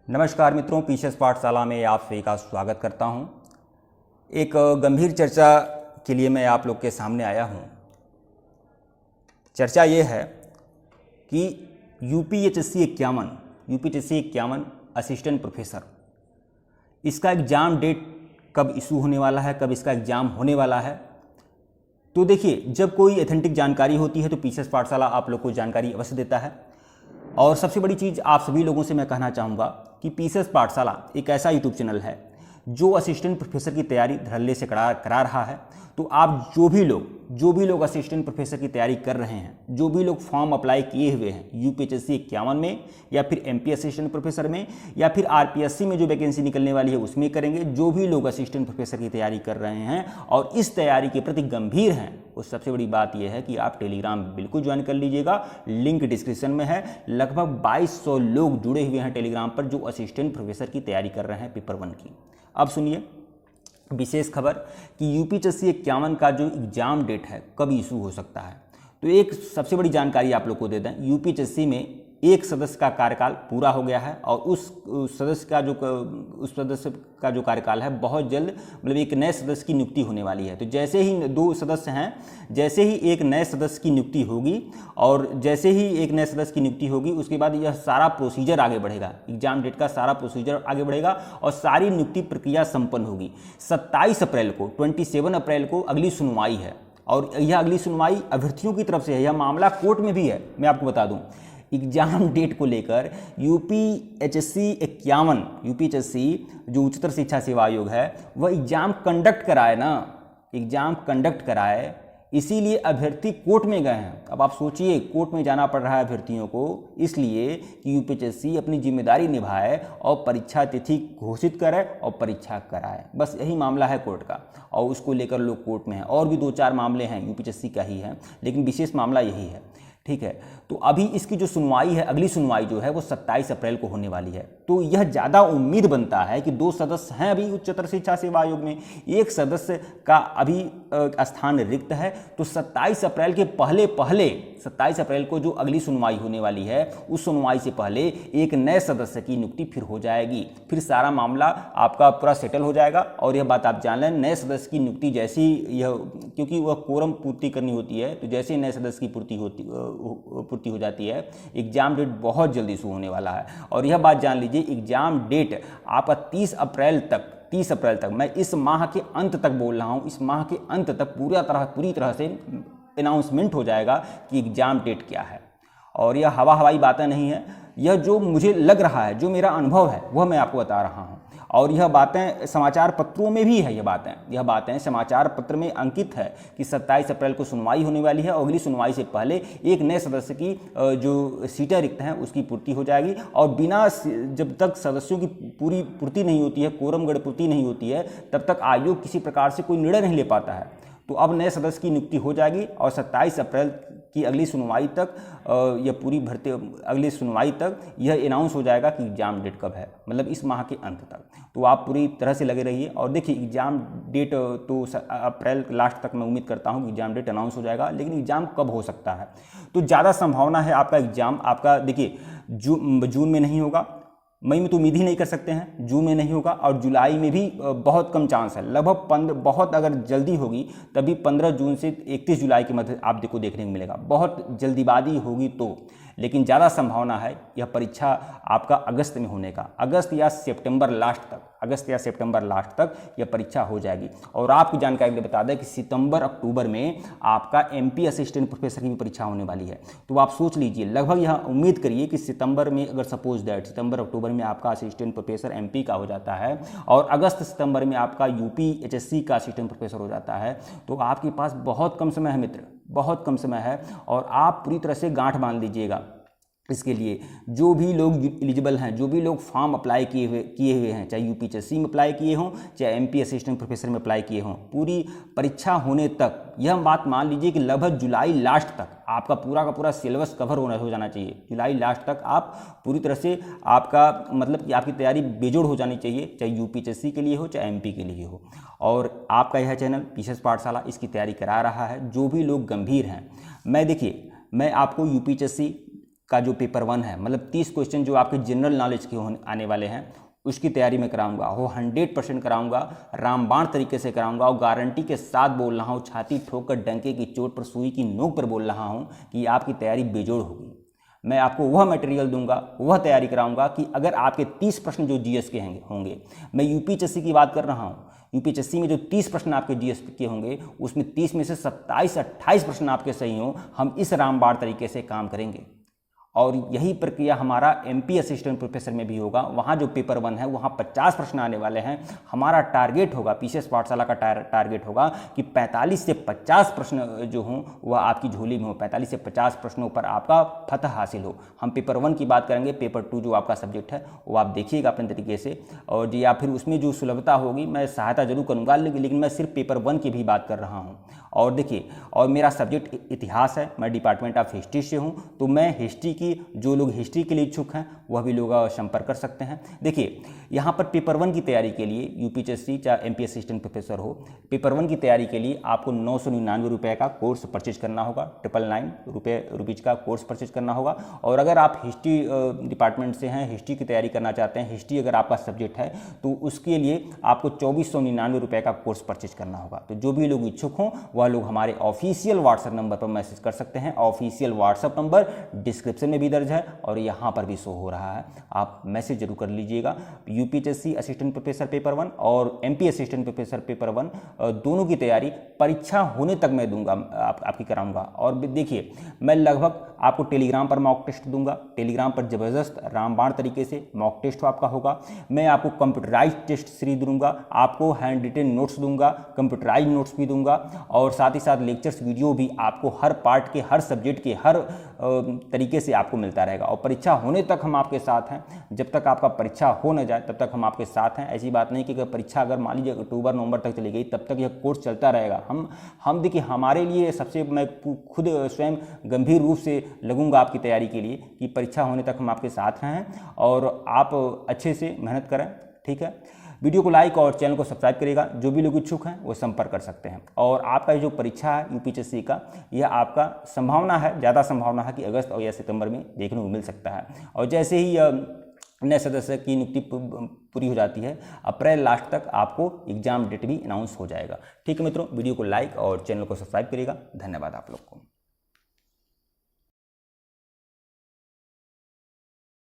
नमस्कार मित्रों, पीसीएस पाठशाला में आप सभी का स्वागत करता हूं। एक गंभीर चर्चा के लिए मैं आप लोग के सामने आया हूं। चर्चा ये है कि यूपीएचएससी 51 असिस्टेंट प्रोफेसर, इसका एग्ज़ाम डेट कब इशू होने वाला है, कब इसका एग्ज़ाम होने वाला है। तो देखिए, जब कोई एथेंटिक जानकारी होती है तो पीसीएस पाठशाला आप लोग को जानकारी अवश्य देता है। और सबसे बड़ी चीज़ आप सभी लोगों से मैं कहना चाहूँगा कि पीसीएस पाठशाला एक ऐसा यूट्यूब चैनल है जो असिस्टेंट प्रोफेसर की तैयारी धड़ल्ले से करा रहा है। तो आप जो भी लोग असिस्टेंट प्रोफेसर की तैयारी कर रहे हैं, जो भी लोग फॉर्म अप्लाई किए हुए हैं यूपीएचएससी 51 में, या फिर एमपी असिस्टेंट प्रोफेसर में, या फिर आरपीएससी में जो वैकेंसी निकलने वाली है उसमें करेंगे, जो भी लोग असिस्टेंट प्रोफेसर की तैयारी कर रहे हैं और इस तैयारी के प्रति गंभीर हैं, उस सबसे बड़ी बात यह है कि आप टेलीग्राम बिल्कुल ज्वाइन कर लीजिएगा। लिंक डिस्क्रिप्शन में है। लगभग 2200 लोग जुड़े हुए हैं टेलीग्राम पर जो असिस्टेंट प्रोफेसर की तैयारी कर रहे हैं पेपर 1 की। अब सुनिए विशेष खबर कि यूपीएचएससी 51 का जो एग्ज़ाम डेट है कब इशू हो सकता है। तो एक सबसे बड़ी जानकारी आप लोग को दे दें, यूपीएचएससी में एक सदस्य का कार्यकाल पूरा हो गया है और उस सदस्य का जो कार्यकाल है बहुत जल्द, मतलब एक नए सदस्य की नियुक्ति होने वाली है। तो जैसे ही 2 सदस्य हैं, जैसे ही एक नए सदस्य की नियुक्ति होगी और जैसे ही एक नए सदस्य की नियुक्ति होगी उसके बाद यह सारा प्रोसीजर आगे बढ़ेगा, एग्जाम डेट का सारा प्रोसीजर आगे बढ़ेगा और सारी नियुक्ति प्रक्रिया संपन्न होगी। 27 अप्रैल को अगली सुनवाई है और यह अगली सुनवाई अभ्यर्थियों की तरफ से है। यह मामला कोर्ट में भी है। मैं आपको बता दूं, एग्जाम डेट को लेकर यूपीएचएससी जो उच्चतर शिक्षा सेवा आयोग है वह एग्जाम कंडक्ट कराए, इसीलिए अभ्यर्थी कोर्ट में गए हैं। अब आप सोचिए, कोर्ट में जाना पड़ रहा है अभ्यर्थियों को इसलिए कि यूपीएचएससी अपनी जिम्मेदारी निभाए और परीक्षा तिथि घोषित करे और परीक्षा कराए। बस यही मामला है कोर्ट का और उसको लेकर लोग कोर्ट में हैं। और भी 2-4 मामले हैं, यूपीएचएससी का ही है, लेकिन विशेष मामला यही है। ठीक है, तो अभी इसकी जो सुनवाई है, अगली सुनवाई जो है वो 27 अप्रैल को होने वाली है। तो यह ज़्यादा उम्मीद बनता है कि 2 सदस्य हैं अभी उच्चतर शिक्षा सेवा आयोग में, एक सदस्य का अभी स्थान रिक्त है। तो 27 अप्रैल के पहले 27 अप्रैल को जो अगली सुनवाई होने वाली है उस सुनवाई से पहले एक नए सदस्य की नियुक्ति फिर हो जाएगी, फिर सारा मामला आपका पूरा सेटल हो जाएगा। और यह बात आप जान लें, नए सदस्य की नियुक्ति जैसी क्योंकि वह कोरम पूर्ति करनी होती है, तो जैसे नए सदस्य की पूर्ति हो जाती है, एग्जाम डेट बहुत जल्दी इशू होने वाला है। और यह बात जान लीजिए, एग्जाम डेट आपका 30 अप्रैल तक, मैं इस माह के अंत तक बोल रहा हूँ, इस माह के अंत तक पूरी तरह से अनाउंसमेंट हो जाएगा कि एग्जाम डेट क्या है। और यह हवाई बातें नहीं है, यह जो मुझे लग रहा है, जो मेरा अनुभव है वह मैं आपको बता रहा हूँ। और यह बातें समाचार पत्रों में भी है, यह बातें समाचार पत्र में अंकित है कि 27 अप्रैल को सुनवाई होने वाली है और अगली सुनवाई से पहले एक नए सदस्य की जो सीटें रिक्त हैं उसकी पूर्ति हो जाएगी। और जब तक सदस्यों की पूरी पूर्ति नहीं होती है, कोरम गण पूर्ति नहीं होती है, तब तक आयोग किसी प्रकार से कोई निर्णय नहीं ले पाता है। तो अब नए सदस्य की नियुक्ति हो जाएगी और 27 अप्रैल की अगली सुनवाई तक अगली सुनवाई तक यह अनाउंस हो जाएगा कि एग्जाम डेट कब है, मतलब इस माह के अंत तक। तो आप पूरी तरह से लगे रहिए और देखिए, एग्जाम डेट तो अप्रैल लास्ट तक मैं उम्मीद करता हूँ कि एग्जाम डेट अनाउंस हो जाएगा, लेकिन एग्जाम कब हो सकता है। तो ज़्यादा संभावना है आपका एग्जाम देखिए जून में नहीं होगा, मई में तो उम्मीद ही नहीं कर सकते हैं, जून में नहीं होगा और जुलाई में भी बहुत कम चांस है। लगभग बहुत अगर जल्दी होगी तभी 15 जून से 31 जुलाई के मध्य आप देखने को मिलेगा। बहुत जल्दीबाजी होगी तो, लेकिन ज़्यादा संभावना है यह परीक्षा आपका अगस्त में होने का, अगस्त या सितंबर लास्ट तक यह परीक्षा हो जाएगी। और आपको जानकारी में बता दें कि सितंबर अक्टूबर में आपका एमपी असिस्टेंट प्रोफेसर की भी परीक्षा होने वाली है। तो आप सोच लीजिए, लगभग यह उम्मीद करिए कि सितंबर में, अगर सपोज दैट सितंबर अक्टूबर में आपका असिस्टेंट प्रोफेसर एमपी का हो जाता है और अगस्त सितंबर में आपका यूपीएचएससी का असिस्टेंट प्रोफेसर हो जाता है, तो आपके पास बहुत कम समय है मित्र, बहुत कम समय है। और आप पूरी तरह से गांठ बांध लीजिएगा इसके लिए। जो भी लोग एलिजिबल हैं, जो भी लोग फॉर्म अप्लाई किए हुए हैं, चाहे यूपीएचएससी में अप्लाई किए हों, चाहे एमपी असिस्टेंट प्रोफेसर में अप्लाई किए हों, पूरी परीक्षा होने तक यह बात मान लीजिए कि लगभग जुलाई लास्ट तक आपका पूरा का पूरा सिलेबस कवर हो जाना चाहिए। जुलाई लास्ट तक आप पूरी तरह से मतलब कि आपकी तैयारी बेजोड़ हो जानी चाहिए, चाहे यूपीएचएससी के लिए हो चाहे एमपी के लिए हो। और आपका यह चैनल पीसीएस पाठशाला इसकी तैयारी करा रहा है। जो भी लोग गंभीर हैं, मैं आपको यूपीएचएससी का जो पेपर 1 है, मतलब 30 क्वेश्चन जो आपके जनरल नॉलेज के आने वाले हैं, उसकी तैयारी मैं कराऊंगा। वो 100% कराऊंगा, रामबाण तरीके से कराऊंगा और गारंटी के साथ बोल रहा हूँ, छाती ठोक कर डंके की चोट पर सुई की नोक पर बोल रहा हूँ कि आपकी तैयारी बेजोड़ होगी। मैं आपको वह मटेरियल दूंगा, वह तैयारी कराऊंगा कि अगर आपके 30 प्रश्न जो जीएस के होंगे, मैं यूपीएससी की बात कर रहा हूँ, यूपीएससी में जो 30 प्रश्न आपके जीएस के होंगे, उसमें 30 में से 27-28 प्रश्न आपके सही हों, हम इस रामबाण तरीके से काम करेंगे। और यही प्रक्रिया हमारा एमपी असिस्टेंट प्रोफेसर में भी होगा। वहाँ जो पेपर 1 है, वहाँ 50 प्रश्न आने वाले हैं। हमारा टारगेट होगा, पीसीएस पाठशाला का टारगेट होगा कि 45 से 50 प्रश्न जो हों वह आपकी झोली में हो, 45 से 50 प्रश्नों पर आपका फतह हासिल हो। हम पेपर 1 की बात करेंगे, पेपर 2 जो आपका सब्जेक्ट है वो आप देखिएगा अपने तरीके से, और या फिर उसमें जो सुलभता होगी मैं सहायता जरूर करूँगा, लेकिन मैं सिर्फ पेपर 1 की भी बात कर रहा हूँ। और देखिए, और मेरा सब्जेक्ट इतिहास है, मैं डिपार्टमेंट ऑफ हिस्ट्री से हूँ, तो मैं हिस्ट्री की, जो लोग हिस्ट्री के लिए इच्छुक हैं वह भी लोग संपर्क कर सकते हैं। देखिए, यहाँ पर पेपर 1 की तैयारी के लिए यूपीएससी चाहे एमपी असिस्टेंट प्रोफेसर हो, पेपर 1 की तैयारी के लिए आपको 999 रुपये का कोर्स परचेज करना होगा, 999 रुपीज़ का कोर्स परचेज करना होगा। और अगर आप हिस्ट्री डिपार्टमेंट से हैं, हिस्ट्री की तैयारी करना चाहते हैं, हिस्ट्री अगर आपका सब्जेक्ट है, तो उसके लिए आपको 2499 रुपये का कोर्स परचेज करना होगा। तो जो भी लोग इच्छुक हों वह लोग हमारे ऑफिशियल व्हाट्सएप नंबर पर मैसेज कर सकते हैं। ऑफिशियल व्हाट्सएप नंबर डिस्क्रिप्शन में भी दर्ज है और यहाँ पर भी शो हो रहा है, आप मैसेज जरूर कर लीजिएगा। यूपीएससी असिस्टेंट प्रोफेसर पेपर 1 और एमपी असिस्टेंट प्रोफेसर पेपर 1 दोनों की तैयारी परीक्षा होने तक मैं दूंगा, आपकी कराऊंगा। और देखिए, मैं लगभग आपको टेलीग्राम पर मॉक टेस्ट दूंगा, टेलीग्राम पर जबरदस्त रामबाण तरीके से मॉक टेस्ट आपका होगा। मैं आपको कंप्यूटराइज टेस्ट सीरीज दूंगा, आपको हैंड रिटेन नोट्स दूंगा, कंप्यूटराइज नोट्स भी दूंगा, और साथ ही साथ लेक्चर्स वीडियो भी आपको हर पार्ट के, हर सब्जेक्ट के, हर तरीके से आपको मिलता रहेगा। और परीक्षा होने तक हम आपके साथ हैं, जब तक आपका परीक्षा हो न जाए तब तक हम आपके साथ हैं। ऐसी बात नहीं कि अगर परीक्षा अगर मान लीजिए अक्टूबर नवंबर तक चली गई तब तक यह कोर्स चलता रहेगा। हम देखिए, हमारे लिए सबसे, मैं खुद स्वयं गंभीर रूप से लगूंगा आपकी तैयारी के लिए कि परीक्षा होने तक हम आपके साथ हैं और आप अच्छे से मेहनत करें, ठीक है। वीडियो को लाइक और चैनल को सब्सक्राइब करिएगा। जो भी लोग इच्छुक हैं वो संपर्क कर सकते हैं। और आपका जो परीक्षा है यूपीएससी का, यह आपका संभावना है, ज़्यादा संभावना है कि अगस्त और या सितंबर में देखने को मिल सकता है। और जैसे ही नए सदस्य की नियुक्ति पूरी हो जाती है, अप्रैल लास्ट तक आपको एग्जाम डेट भी अनाउंस हो जाएगा। ठीक है मित्रों, वीडियो को लाइक और चैनल को सब्सक्राइब करिएगा। धन्यवाद आप लोग को।